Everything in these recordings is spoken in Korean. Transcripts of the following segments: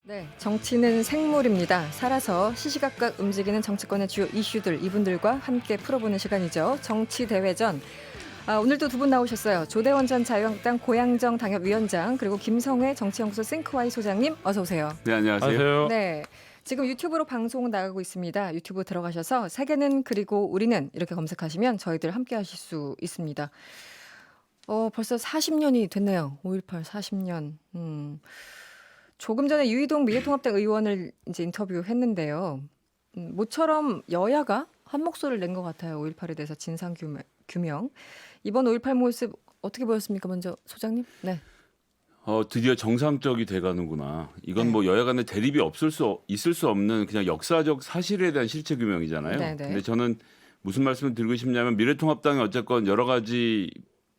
네, 정치는 생물입니다. 살아서 시시각각 움직이는 정치권의 주요 이슈들 이분들과 함께 풀어보는 시간이죠. 정치 대회전. 오늘도 두 분 나오셨어요. 조대원 전 자유한국당 고양정 당협위원장 그리고 김성회 정치연구소 싱크와이 소장님 어서 오세요. 네, 안녕하세요. 안녕하세요. 네, 지금 유튜브로 방송 나가고 있습니다. 유튜브 들어가셔서 세계는 그리고 우리는 이렇게 검색하시면 저희들 함께 하실 수 있습니다. 벌써 40년이 됐네요. 5.18 40년. 조금 전에 유이동 미래통합당 의원을 이제 인터뷰했는데요. 모처럼 여야가 한 목소리를 낸 것 같아요. 5.18에 대해서 진상 규명. 이번 5.18 모습 어떻게 보였습니까? 먼저 소장님. 네. 드디어 정상적이 돼가는구나. 이건 네. 뭐 여야 간의 대립이 있을 수 없는 그냥 역사적 사실에 대한 실체 규명이잖아요. 네, 네. 근데 저는 무슨 말씀을 드리고 싶냐면 미래통합당이 어쨌건 여러 가지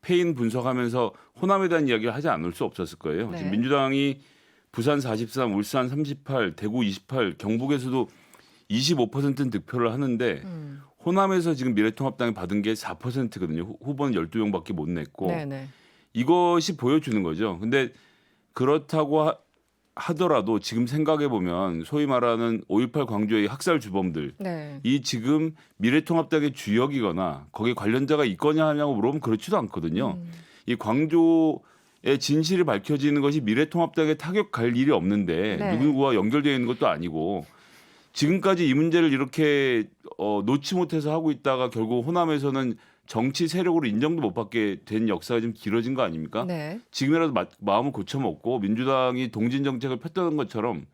패인 분석하면서 호남에 대한 이야기를 하지 않을 수 없었을 거예요. 네. 지금 민주당이 부산 43, 울산 38, 대구 28, 경북에서도 25%는 득표를 하는데 호남에서 지금 미래통합당이 받은 게 4%거든요. 후보는 12명밖에 못 냈고. 네네. 이것이 보여주는 거죠. 근데 그렇다고 하더라도 지금 생각해 보면 소위 말하는 5.18 광주의 학살 주범들 네. 이 지금 미래통합당의 주역이거나 거기에 관련자가 있거냐 하냐고 물어보면 그렇지도 않거든요. 이 광주의 진실이 밝혀지는 것이 미래통합당에 타격 갈 일이 없는데 네. 누구와 연결되어 있는 것도 아니고 지금까지 이 문제를 이렇게 놓지 못해서 하고 있다가 결국 호남에서는 정치 세력으로 인정도 못 받게 된 역사가 좀 길어진 거 아닙니까? 네. 지금이라도 마음을 고쳐먹고 민주당이 동진 정책을 폈던 것처럼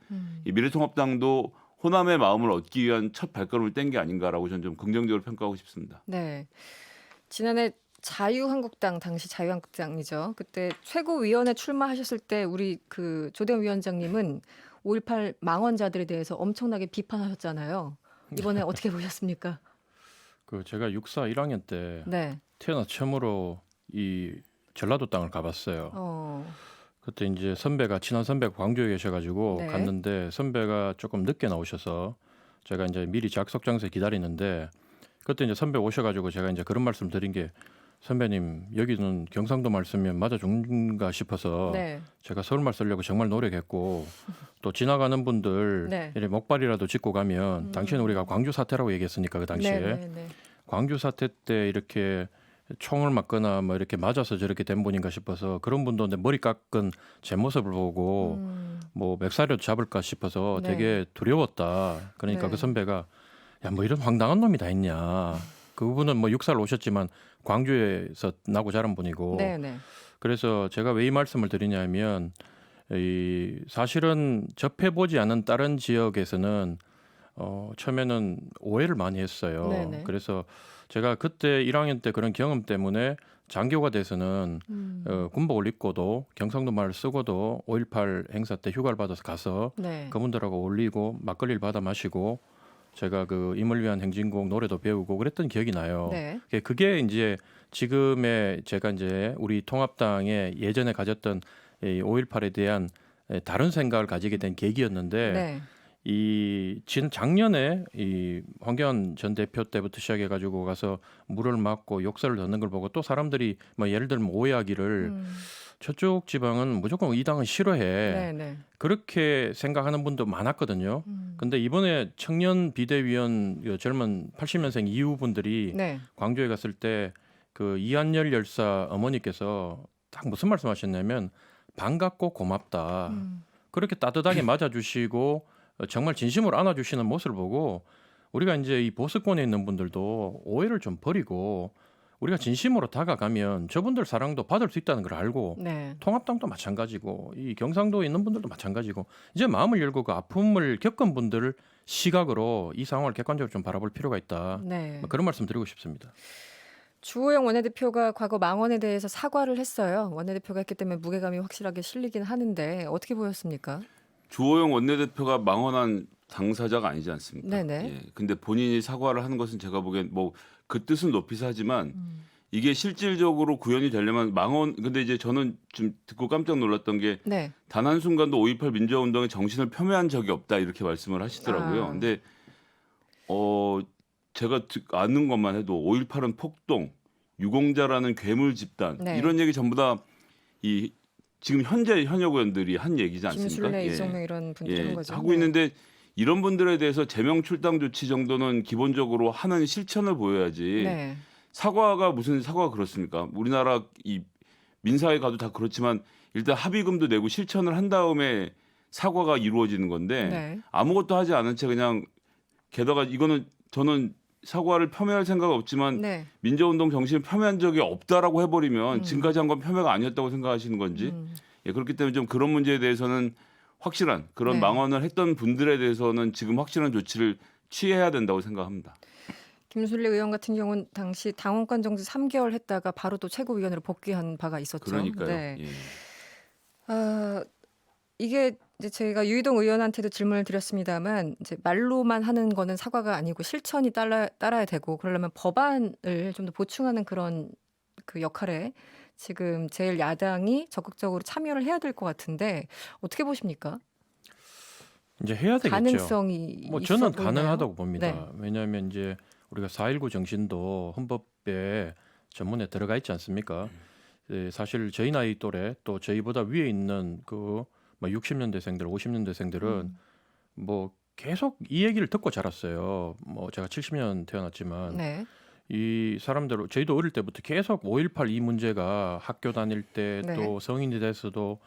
이 미래통합당도 호남의 마음을 얻기 위한 첫 발걸음을 뗀 게 아닌가라고 저는 좀 긍정적으로 평가하고 싶습니다. 네. 지난해 자유한국당 당시 자유한국당이죠. 그때 최고위원회 출마하셨을 때 우리 그 조대원 위원장님은 5.18 망언자들에 대해서 엄청나게 비판하셨잖아요. 이번에 어떻게 보셨습니까? 제가 육사 1학년 때 네. 태어나 처음으로 이 전라도 땅을 가봤어요. 어. 그때 이제 친한 선배가 광주에 계셔가지고 네. 갔는데 선배가 조금 늦게 나오셔서 제가 이제 미리 작석장소에 기다리는데 그때 이제 선배 오셔가지고 제가 이제 그런 말씀 드린 게 선배님 여기는 경상도 말씀이면 맞아 죽는가 싶어서 네. 제가 서울말 쓰려고 정말 노력했고 또 지나가는 분들 네. 이렇게 목발이라도 짚고 가면 당시에는 우리가 광주 사태라고 얘기했으니까 그 당시에 네. 광주 사태 때 이렇게 총을 맞거나 뭐 이렇게 맞아서 저렇게 된 분인가 싶어서 그런 분도 머리 깎은 제 모습을 보고 뭐 멱살이라도 잡을까 싶어서 네. 되게 두려웠다. 그러니까 네. 그 선배가 야 뭐 이런 황당한 놈이 다 있냐. 그분은 뭐 육사를 오셨지만 광주에서 나고 자란 분이고 네. 그래서 제가 왜 이 말씀을 드리냐면 이 사실은 접해보지 않은 다른 지역에서는 처음에는 오해를 많이 했어요. 네네. 그래서 제가 그때 1학년 때 그런 경험 때문에 장교가 돼서는 군복을 입고도 경상도 말을 쓰고도 5.18 행사 때 휴가를 받아서 가서 네. 그분들하고 어울리고 막걸리를 받아 마시고 제가 그 임을 위한 행진곡 노래도 배우고 그랬던 기억이 나요. 네. 그게 이제 지금의 제가 이제 우리 통합당에 예전에 가졌던 이 5.18에 대한 다른 생각을 가지게 된 계기였는데 네. 작년에 이 황교안 전 대표 때부터 시작해가지고 가서 물을 맞고 욕설을 듣는 걸 보고 또 사람들이 뭐 예를 들면 오해하기를 저쪽 지방은 무조건 이 당은 싫어해. 네. 그렇게 생각하는 분도 많았거든요. 근데 이번에 청년 비대위원 젊은 80년생 이후 분들이 네. 광주에 갔을 때 그 이한열 열사 어머니께서 딱 무슨 말씀하셨냐면 반갑고 고맙다. 그렇게 따뜻하게 맞아주시고 정말 진심으로 안아주시는 모습을 보고 우리가 이제 이 보수권에 있는 분들도 오해를 좀 버리고 우리가 진심으로 다가가면 저분들 사랑도 받을 수 있다는 걸 알고 네. 통합당도 마찬가지고 이 경상도에 있는 분들도 마찬가지고 이제 마음을 열고 그 아픔을 겪은 분들을 시각으로 이 상황을 객관적으로 좀 바라볼 필요가 있다. 네. 그런 말씀 드리고 싶습니다. 주호영 원내대표가 과거 망언에 대해서 사과를 했어요. 원내대표가 했기 때문에 무게감이 확실하게 실리긴 하는데 어떻게 보였습니까? 주호영 원내대표가 망언한 당사자가 아니지 않습니까? 네네. 예. 근데 본인이 사과를 하는 것은 제가 보기엔 뭐 그 뜻은 높이서 하지만 이게 실질적으로 구현이 되려면 근데 이제 저는 좀 듣고 깜짝 놀랐던 게 네. 단 한순간도 5.18 민주화 운동의 정신을 폄훼한 적이 없다 이렇게 말씀을 하시더라고요. 아. 근데 제가 아는 것만 해도 5.18은 폭동, 유공자라는 괴물 집단 네. 이런 얘기 전부 다 이 지금 현재 현역 의원들이 한 얘기지 않습니까? 김술래, 예. 이정명 이런 분들이 한 예, 거죠. 하고 네. 있는데 이런 분들에 대해서 제명 출당 조치 정도는 기본적으로 하는 실천을 보여야지. 네. 사과가 무슨 사과가 그렇습니까? 우리나라 이 민사에 가도 다 그렇지만 일단 합의금도 내고 실천을 한 다음에 사과가 이루어지는 건데 네. 아무것도 하지 않은 채 그냥 게다가 이거는 저는 사과를 폄훼할 생각 없지만 네. 민주운동 정신을 폄훼한 적이 없다라고 해버리면 지금까지 한 건 폄훼가 아니었다고 생각하시는 건지 예, 그렇기 때문에 좀 그런 문제에 대해서는 확실한 그런 네. 망언을 했던 분들에 대해서는 지금 확실한 조치를 취해야 된다고 생각합니다. 김술래 의원 같은 경우는 당시 당원권 정지 3개월 했다가 바로 또 최고위원으로 복귀한 바가 있었죠. 그러니까요. 네. 예. 이게 이제 제가 유이동 의원한테도 질문을 드렸습니다만 이제 말로만 하는 거는 사과가 아니고 실천이 따라야 되고 그러려면 법안을 좀 더 보충하는 그런 그 역할에 지금 제일 야당이 적극적으로 참여를 해야 될 것 같은데 어떻게 보십니까? 이제 해야 되겠죠. 가능성이 뭐 있어 저는 보이나요? 가능하다고 봅니다. 네. 왜냐하면 이제 우리가 4.19 정신도 헌법에 전문에 들어가 있지 않습니까? 예, 사실 저희 나이 또래 또 저희보다 위에 있는 그 60년대생들, 50년대생들은 뭐 계속 이 얘기를 듣고 자랐어요. 뭐 제가 70년 태어났지만 네. 이 사람들 저희도 어릴 때부터 계속 5.18 이 문제가 학교 다닐 때 네. 또 성인이 돼서도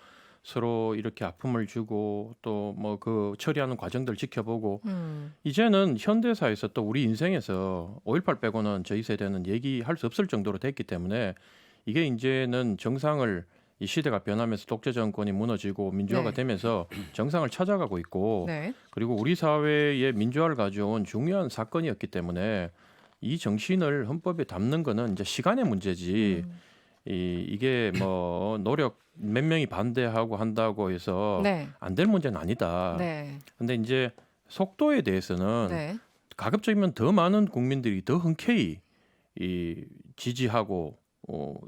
서로 이렇게 아픔을 주고 또 뭐 그 처리하는 과정들 지켜보고 이제는 현대사에서 또 우리 인생에서 5.18 빼고는 저희 세대는 얘기할 수 없을 정도로 됐기 때문에 이게 이제는 정상을 이 시대가 변하면서 독재 정권이 무너지고 민주화가 네. 되면서 정상을 찾아가고 있고 네. 그리고 우리 사회의 민주화를 가져온 중요한 사건이었기 때문에 이 정신을 헌법에 담는 거는 이제 시간의 문제지 이게 뭐 노력 몇 명이 반대하고 한다고 해서 네. 안 될 문제는 아니다. 네. 근데 이제 속도에 대해서는 네. 가급적이면 더 많은 국민들이 더 흔쾌히 이 지지하고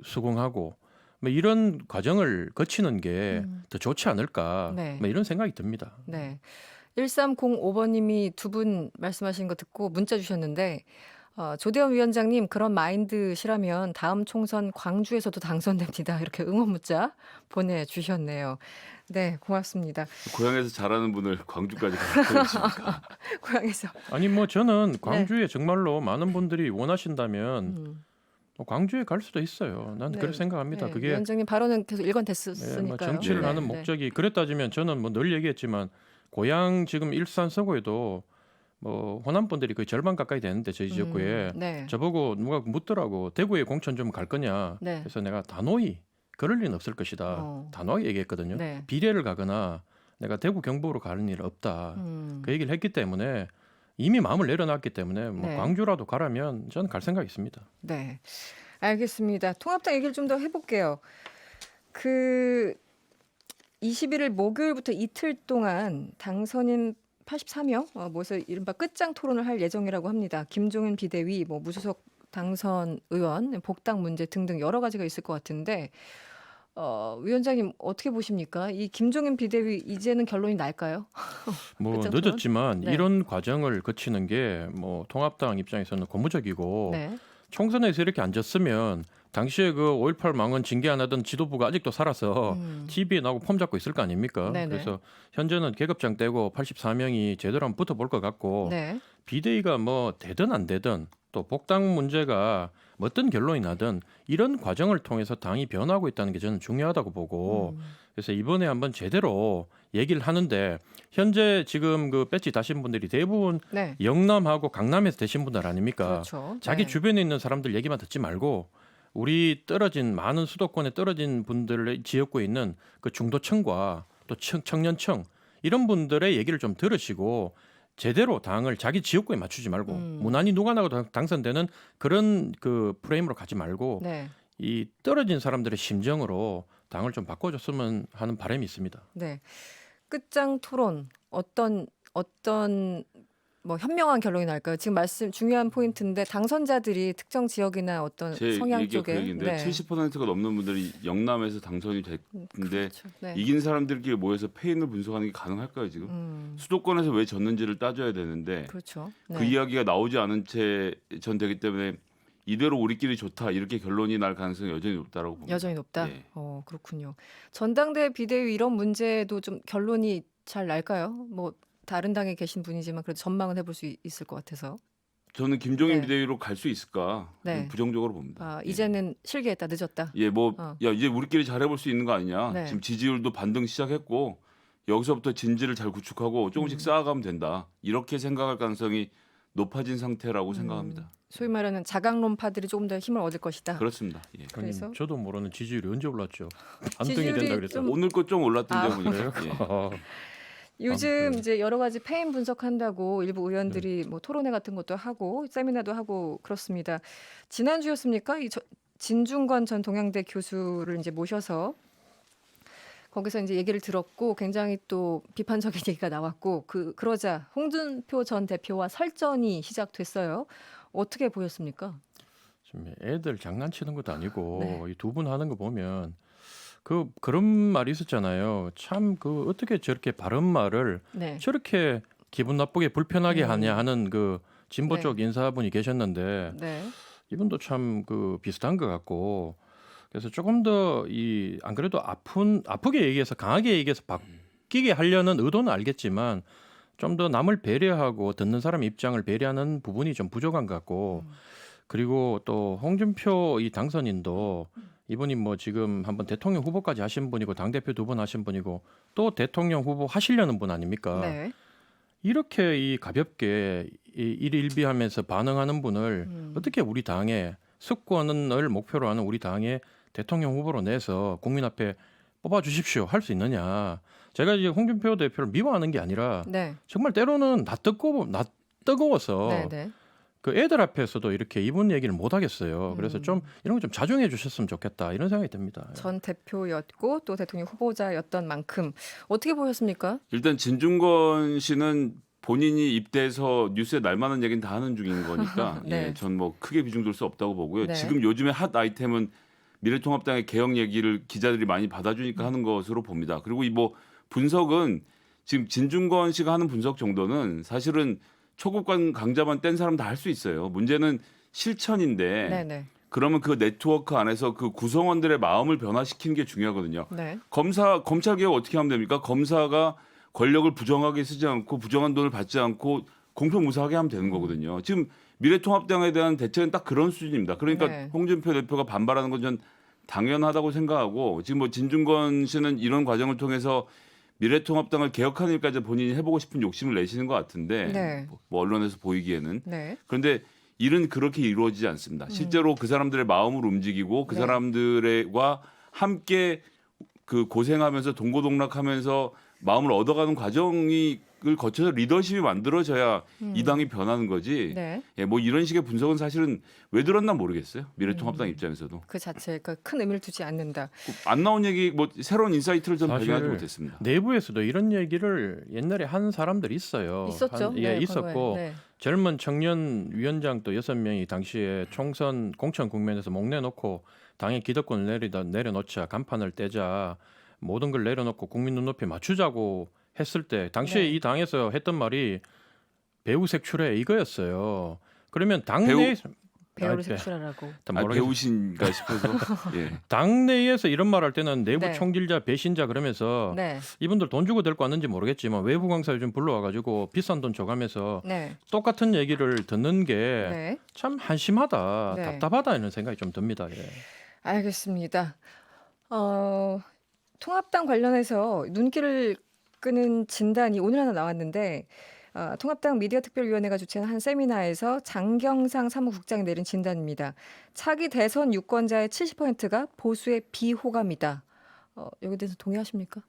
수긍하고 뭐 이런 과정을 거치는 게 더 좋지 않을까 네. 뭐 이런 생각이 듭니다. 네. 1305번님이 두 분 말씀하신 거 듣고 문자 주셨는데 조대원 위원장님 그런 마인드시라면 다음 총선 광주에서도 당선됩니다. 이렇게 응원 문자 보내주셨네요. 네, 고맙습니다. 고향에서 잘하는 분을 광주까지 가르쳐주십니까? 고향에서. 아니 뭐 저는 광주에 정말로 많은 분들이 원하신다면 뭐 광주에 갈 수도 있어요. 난 네. 그렇게 생각합니다. 네, 그게 위원장님 발언은 계속 뭐 일관됐었으니까요. 정치를 네, 하는 네. 목적이 그랬 따지면 저는 뭐 늘 얘기했지만 고향 지금 일산 서구에도 뭐 호남 분들이 거의 절반 가까이 되는데 저희 지역구에 네. 저보고 누가 묻더라고 대구에 공천 좀 갈 거냐. 네. 그래서 내가 단호히 그럴 리는 없을 것이다. 어. 단호하게 얘기했거든요. 네. 비례를 가거나 내가 대구 경북으로 가는 일은 없다. 그 얘기를 했기 때문에 이미 마음을 내려놨기 때문에 뭐 네. 광주라도 가라면 저는 갈 생각이 있습니다. 네. 알겠습니다. 통합당 얘기를 좀 더 해볼게요. 그 21일 목요일부터 이틀 동안 당선인 83명 모여서 이른바 끝장 토론을 할 예정이라고 합니다. 김종인 비대위, 뭐 무소속 당선 의원, 복당 문제 등등 여러 가지가 있을 것 같은데 위원장님 어떻게 보십니까? 이 김종인 비대위 이제는 결론이 날까요? 뭐 끝장 토론? 늦었지만 네. 이런 과정을 거치는 게 뭐 통합당 입장에서는 고무적이고 네. 총선에서 이렇게 앉았으면 당시에 그 5.18 망언 징계 안 하던 지도부가 아직도 살아서 TV에 나오고 폼 잡고 있을 거 아닙니까? 네네. 그래서 현재는 계급장 떼고 84명이 제대로 한번 붙어볼 것 같고 네. 비대위가 뭐 되든 안 되든 또 복당 문제가 뭐 어떤 결론이 나든 이런 과정을 통해서 당이 변하고 있다는 게 저는 중요하다고 보고 그래서 이번에 한번 제대로 얘기를 하는데 현재 지금 그 배지 다신 분들이 대부분 네. 영남하고 강남에서 되신 분들 아닙니까? 그렇죠. 자기 네. 주변에 있는 사람들 얘기만 듣지 말고 우리 떨어진 많은 수도권에 떨어진 분들의 지역구에 있는 그 중도층과 또 청년층 이런 분들의 얘기를 좀 들으시고 제대로 당을 자기 지역구에 맞추지 말고 무난히 누가 나가도 당선되는 그런 그 프레임으로 가지 말고 네. 이 떨어진 사람들의 심정으로 당을 좀 바꿔줬으면 하는 바람이 있습니다. 네. 끝장 토론 어떤 뭐 현명한 결론이 날까요? 지금 말씀 중요한 포인트인데 당선자들이 특정 지역이나 어떤 제 성향 얘기가 쪽에 그 얘기인데 70%가 넘는 분들이 영남에서 당선이 됐는데 그렇죠. 네. 이긴 사람들끼리 모여서 패인을 분석하는 게 가능할까요 지금? 수도권에서 왜 졌는지를 따져야 되는데 그렇죠. 그 네. 이야기가 나오지 않은 채 전 되기 때문에 이대로 우리끼리 좋다 이렇게 결론이 날 가능성이 여전히 높다라고 봅니다. 여전히 높다. 예. 그렇군요. 전당대회 비대위 이런 문제도 좀 결론이 잘 날까요? 뭐 다른 당에 계신 분이지만 그래도 전망은 해볼 수 있을 것 같아서. 저는 김종인 네. 비대위로 갈 수 있을까 네. 부정적으로 봅니다. 예. 이제는 실기했다, 늦었다. 예, 뭐, 어. 야, 이제 우리끼리 잘해볼 수 있는 거 아니냐. 네. 지금 지지율도 반등 시작했고, 여기서부터 진지를 잘 구축하고 조금씩 쌓아가면 된다. 이렇게 생각할 가능성이 높아진 상태라고 생각합니다. 소위 말하는 자강론파들이 조금 더 힘을 얻을 것이다. 그렇습니다. 예. 그래서? 형님, 저도 모르는 지지율이 언제 올랐죠? 반등이 지지율이 된다 그랬어. 좀- 오늘 거 좀 올랐던데요, 보니까. 그래요? 예. 요즘 아무튼. 이제 여러 가지 패인 분석한다고 일부 의원들이 뭐 토론회 같은 것도 하고 세미나도 하고 그렇습니다. 지난주였습니까? 진중권 전 동양대 교수를 이제 모셔서 거기서 이제 얘기를 들었고 굉장히 또 비판적인 얘기가 나왔고 그러자 홍준표 전 대표와 설전이 시작됐어요. 어떻게 보였습니까? 지금 애들 장난치는 것도 아니고 네. 이 두 분 하는 거 보면 그런 말이 있었잖아요. 참 그 어떻게 저렇게 바른 말을 네. 저렇게 기분 나쁘게 불편하게 하냐 하는 그 진보 네. 쪽 인사분이 계셨는데 네. 이분도 참 그 비슷한 것 같고 그래서 조금 더 안 그래도 아프게 얘기해서 강하게 얘기해서 바뀌게 하려는 의도는 알겠지만 좀 더 남을 배려하고 듣는 사람 입장을 배려하는 부분이 좀 부족한 것 같고 그리고 또 홍준표 이 당선인도 이분이 뭐 지금 한번 대통령 후보까지 하신 분이고 당대표 2번 하신 분이고 또 대통령 후보 하시려는 분 아닙니까? 네. 이렇게 이 가볍게 일일비하면서 반응하는 분을 어떻게 우리 당의 수권을 목표로 하는 우리 당의 대통령 후보로 내서 국민 앞에 뽑아 주십시오 할 수 있느냐? 제가 이제 홍준표 대표를 미워하는 게 아니라 네. 정말 때로는 나 뜨거워서 네. 네. 그 애들 앞에서도 이렇게 이분 얘기를 못 하겠어요. 그래서 좀 이런 거 좀 자중해 주셨으면 좋겠다 이런 생각이 듭니다. 전 대표였고 또 대통령 후보자였던 만큼 어떻게 보셨습니까? 일단 진중권 씨는 본인이 입대해서 뉴스에 날만한 얘기는 다 하는 중인 거니까 네. 예, 전 뭐 크게 비중 둘 수 없다고 보고요. 네. 지금 요즘에 핫 아이템은 미래통합당의 개혁 얘기를 기자들이 많이 받아주니까 하는 것으로 봅니다. 그리고 이 뭐 분석은 지금 진중권 씨가 하는 분석 정도는 사실은 초급관 강자만 뗀 사람 다 할 수 있어요. 문제는 실천인데 네네. 그러면 그 네트워크 안에서 그 구성원들의 마음을 변화시키는 게 중요하거든요. 네. 검찰 개혁 어떻게 하면 됩니까? 검사가 권력을 부정하게 쓰지 않고 부정한 돈을 받지 않고 공평무사하게 하면 되는 거거든요. 지금 미래통합당에 대한 대책은 딱 그런 수준입니다. 그러니까 네. 홍준표 대표가 반발하는 건 전 당연하다고 생각하고 지금 뭐 진중권 씨는 이런 과정을 통해서 미래통합당을 개혁하는 일까지 본인이 해보고 싶은 욕심을 내시는 것 같은데 네. 뭐 언론에서 보이기에는 네. 그런데 일은 그렇게 이루어지지 않습니다. 실제로 그 사람들의 마음을 움직이고 그 네. 사람들과 함께 그 고생하면서 동고동락하면서 마음을 얻어가는 과정을 거쳐서 리더십이 만들어져야 이 당이 변하는 거지. 네. 예, 뭐 이런 식의 분석은 사실은 왜 들었나 모르겠어요. 미래통합당 입장에서도 그 자체가 큰 의미를 두지 않는다. 안 나온 얘기 뭐 새로운 인사이트를 좀 사실 발견하지 못했습니다. 내부에서도 이런 얘기를 옛날에 한 사람들이 있어요. 있었죠. 예, 네, 있었고 과거에. 네. 젊은 청년 위원장 또 6명이 당시에 총선 공천 국면에서 목 내놓고 당의 기득권을 내려놓자 간판을 떼자 모든 걸 내려놓고 국민 눈높이에 맞추자고 했을 때 당시에 네. 이 당에서 했던 말이 배우 색출해 이거였어요. 그러면 배우- 당내 배우를 색출하라고. 배우신가 싶어서 예. 당내에서 이런 말 할 때는 내부 네. 총질자 배신자 그러면서 네. 이분들 돈 주고 데리고 왔는지 모르겠지만 외부 강사 요즘 불러와가지고 비싼 돈 줘가면서 네. 똑같은 얘기를 듣는 게 네. 참 한심하다, 네. 답답하다 이런 생각이 좀 듭니다. 예. 알겠습니다. 통합당 관련해서 눈길을 끄는 진단이 오늘 하나 나왔는데 통합당 미디어특별위원회가 주최한 한 세미나에서 장경상 사무국장이 내린 진단입니다. 차기 대선 유권자의 70%가 보수의 비호감이다. 여기에 대해서 동의하십니까?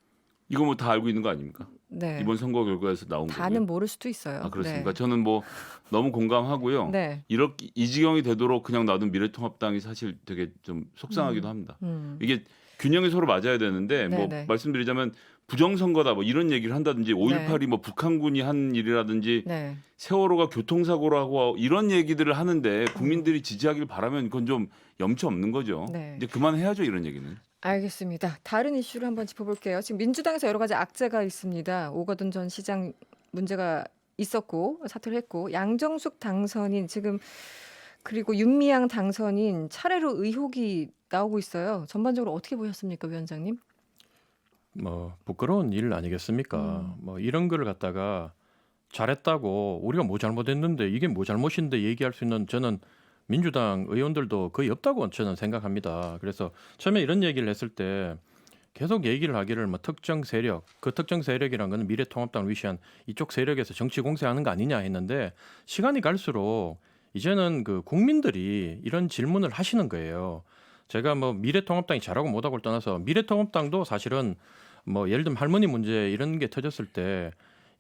이거 뭐 다 알고 있는 거 아닙니까? 네. 이번 선거 결과에서 나온 거고요. 다는 모를 수도 있어요. 아 그렇습니까? 네. 저는 뭐 너무 공감하고요. 네. 이렇게 이 지경이 되도록 그냥 놔둔 미래통합당이 사실 되게 좀 속상하기도 합니다. 이게 균형이 서로 맞아야 되는데 뭐 네네. 말씀드리자면 부정선거다 뭐 이런 얘기를 한다든지 5.18이 뭐 북한군이 한 일이라든지 네. 세월호가 교통사고로 하고 이런 얘기들을 하는데 국민들이 지지하길 바라면 그건 좀 염치 없는 거죠. 네. 이제 그만해야죠 이런 얘기는. 알겠습니다. 다른 이슈를 한번 짚어볼게요. 지금 민주당에서 여러 가지 악재가 있습니다. 오거돈 전 시장 문제가 있었고 사퇴를 했고 양정숙 당선인 지금 그리고 윤미향 당선인 차례로 의혹이 나오고 있어요. 전반적으로 어떻게 보셨습니까, 위원장님? 뭐 부끄러운 일 아니겠습니까? 뭐 이런 걸 갖다가 잘했다고 우리가 뭐 잘못했는데 이게 뭐 잘못인데 얘기할 수 있는 저는 민주당 의원들도 거의 없다고 저는 생각합니다. 그래서 처음에 이런 얘기를 했을 때 계속 얘기를 하기를 뭐 특정 세력, 그 특정 세력이란 거는 미래통합당을 위시한 이쪽 세력에서 정치 공세하는 거 아니냐 했는데 시간이 갈수록 이제는 그 국민들이 이런 질문을 하시는 거예요. 제가 뭐 미래통합당이 잘하고 못하고를 떠나서 미래통합당도 사실은 뭐 예를 들면 할머니 문제 이런 게 터졌을 때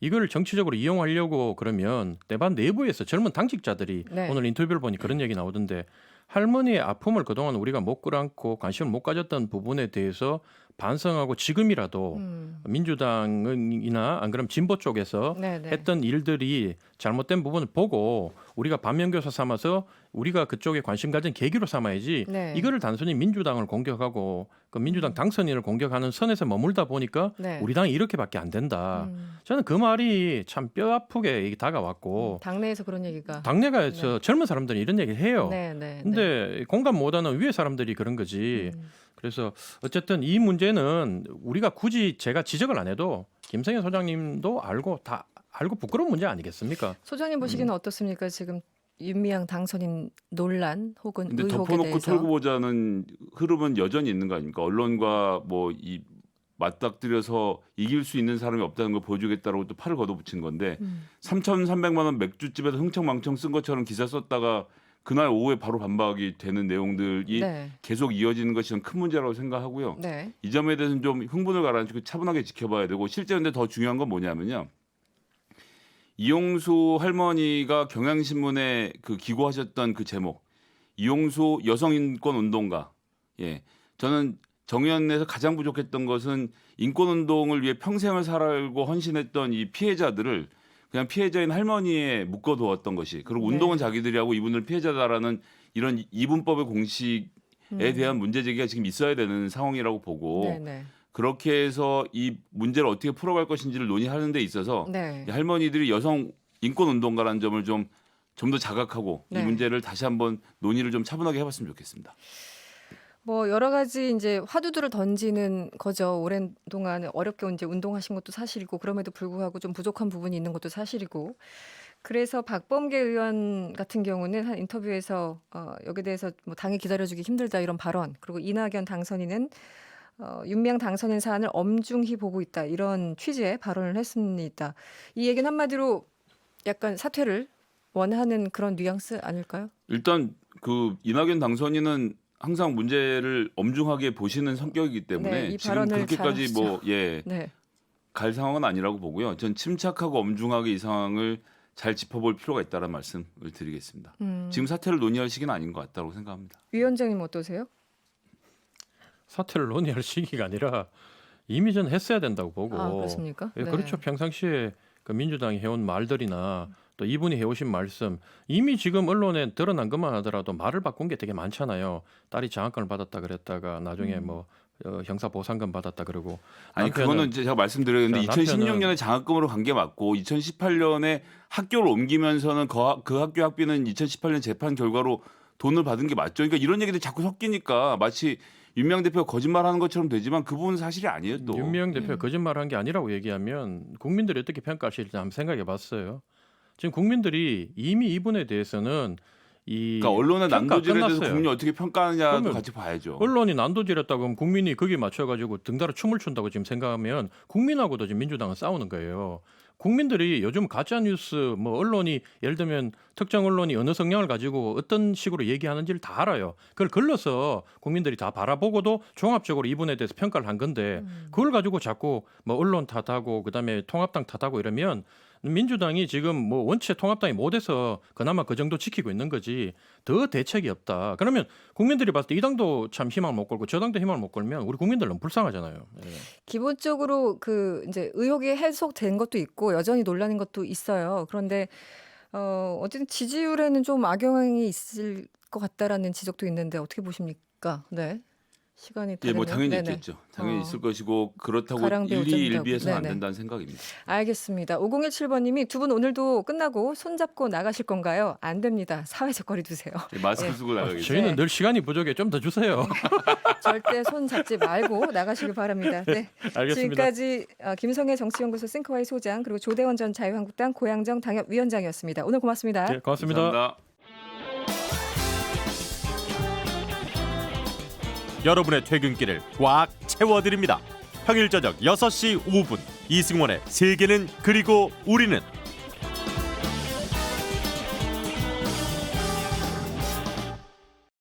이걸 정치적으로 이용하려고 그러면 내반 내부에서 젊은 당직자들이 네. 오늘 인터뷰를 보니 그런 얘기 나오던데 할머니의 아픔을 그동안 우리가 못 끌어안고 관심을 못 가졌던 부분에 대해서 반성하고 지금이라도 민주당이나 안 그러면 진보 쪽에서 네네. 했던 일들이 잘못된 부분을 보고 우리가 반면교사 삼아서 우리가 그쪽에 관심 가진 계기로 삼아야지 네. 이거를 단순히 민주당을 공격하고 그 민주당 당선인을 공격하는 선에서 머물다 보니까 네. 우리 당이 이렇게밖에 안 된다. 저는 그 말이 참 뼈 아프게 다가왔고 당내에서 그런 얘기가. 당내가에서 젊은 사람들이 이런 얘기를 해요. 네네. 근데 공감 못하는 위에 사람들이 그런 거지. 그래서 어쨌든 이 문제는 우리가 굳이 제가 지적을 안 해도 김성현 소장님도 알고 다 알고 부끄러운 문제 아니겠습니까? 소장님 보시기는 어떻습니까? 지금 윤미향 당선인 논란 혹은 근데 의혹에 덮어놓고 대해서. 털고 보자는 흐름은 여전히 있는 거 아닙니까? 언론과 뭐 이 맞닥뜨려서 이길 수 있는 사람이 없다는 걸 보여주겠다라고 또 팔을 걷어붙인 건데 3,300만 원 맥주집에서 흥청망청 쓴 것처럼 기사 썼다가 그날 오후에 바로 반박이 되는 내용들이 네. 계속 이어지는 것이 저는 큰 문제라고 생각하고요. 네. 이 점에 대해서는 좀 흥분을 가라앉히고 차분하게 지켜봐야 되고 실제 근데 더 중요한 건 뭐냐면요. 이용수 할머니가 경향신문에 그 기고하셨던 그 제목 이용수 여성인권 운동가. 예, 저는 정의원에서 가장 부족했던 것은 인권 운동을 위해 평생을 살고 헌신했던 이 피해자들을 그냥 피해자인 할머니에 묶어두었던 것이 그리고 네. 운동은 자기들이 하고 이분을 피해자다라는 이런 이분법의 공식에 대한 문제 제기가 지금 있어야 되는 상황이라고 보고 네네. 그렇게 해서 이 문제를 어떻게 풀어갈 것인지를 논의하는 데 있어서 네. 이 할머니들이 여성 인권 운동가라는 점을 좀 더 자각하고 네. 이 문제를 다시 한번 논의를 좀 차분하게 해봤으면 좋겠습니다. 뭐 여러 가지 이제 화두들을 던지는 거죠. 오랜 동안 어렵게 이제 운동하신 것도 사실이고 그럼에도 불구하고 좀 부족한 부분이 있는 것도 사실이고. 그래서 박범계 의원 같은 경우는 한 인터뷰에서 여기에 대해서 뭐 당이 기다려주기 힘들다 이런 발언 그리고 이낙연 당선인은 윤미향 당선인 사안을 엄중히 보고 있다 이런 취지의 발언을 했습니다. 이 얘기는 한마디로 약간 사퇴를 원하는 그런 뉘앙스 아닐까요? 일단 그 이낙연 당선인은 항상 문제를 엄중하게 보시는 성격이기 때문에 네, 이 지금 발언을 그렇게까지 잘하시죠. 네. 갈 상황은 아니라고 보고요. 전 침착하고 엄중하게 이 상황을 잘 짚어볼 필요가 있다는 말씀을 드리겠습니다. 지금 사태를 논의할 시기는 아닌 것 같다고 생각합니다. 위원장님 어떠세요? 사태를 논의할 시기가 아니라 이미 전 했어야 된다고 보고. 아, 그렇습니까? 예, 네. 그렇죠. 평상시에 그 민주당이 해온 말들이나 또 이분이 해오신 말씀 이미 지금 언론에 드러난 것만 하더라도 말을 바꾼 게 되게 많잖아요. 딸이 장학금을 받았다 그랬다가 나중에 뭐 형사 보상금 받았다 그러고. 아니 그거는 이제 제가 말씀드렸는데 자, 남편은- 2016년에 장학금으로 간 게 맞고 2018년에 학교를 옮기면서는 그 학교 학비는 2018년 재판 결과로 돈을 받은 게 맞죠. 그러니까 이런 얘기들 자꾸 섞이니까 마치 윤미향 대표가 거짓말하는 것처럼 되지만 그 부분은 사실이 아니에요. 또 윤미향 대표가 거짓말한 게 아니라고 얘기하면 국민들이 어떻게 평가하실지 한번 생각해봤어요. 지금 국민들이 이미 이분에 대해서는 이 그러니까 언론의 평가 난도질에 대해서 끝났어요. 국민이 어떻게 평가하냐도 그러면 같이 봐야죠. 언론이 난도질했다고 하면 국민이 거기에 맞춰가지고 등달아 춤을 춘다고 지금 생각하면 국민하고도 지금 민주당은 싸우는 거예요. 국민들이 요즘 가짜 뉴스 뭐 언론이 예를 들면 특정 언론이 어느 성향을 가지고 어떤 식으로 얘기하는지를 다 알아요. 그걸 걸러서 국민들이 다 바라보고도 종합적으로 이분에 대해서 평가를 한 건데 그걸 가지고 자꾸 뭐 언론 탓하고 그다음에 통합당 탓하고 이러면 민주당이 지금 뭐 원체 통합당이 못해서 그나마 그 정도 지키고 있는 거지 더 대책이 없다. 그러면 국민들이 봤을 때 이 당도 참 희망을 못 걸고 저 당도 희망을 못 걸면 우리 국민들 너무 불쌍하잖아요. 예. 기본적으로 그 이제 의혹이 해소된 것도 있고 여전히 논란인 것도 있어요. 그런데 어쨌든 지지율에는 좀 악영향이 있을 것 같다라는 지적도 있는데 어떻게 보십니까? 네. 시간이 다 예, 뭐 됐네요. 당연히 네네. 있겠죠. 당연히 어. 있을 것이고 그렇다고 가량비 1, 2, 오전이라고. 1비해서는 안 네네. 된다는 생각입니다. 알겠습니다. 5017번님이 두 분 오늘도 끝나고 손잡고 나가실 건가요? 안 됩니다. 사회적 거리 두세요. 예, 마스크 예. 쓰고 나가겠죠. 저희는 네. 늘 시간이 부족해. 좀 더 주세요. 절대 손 잡지 말고 나가시길 바랍니다. 네. 알겠습니다. 지금까지 김성애 정치연구소 싱크와이 소장 그리고 조대원 전 자유한국당 고양정 당협위원장이었습니다. 오늘 고맙습니다. 네, 고맙습니다. 감사합니다. 여러분의 퇴근길을 꽉 채워드립니다. 평일 저녁 6시 5분 이승원의 세계는 그리고 우리는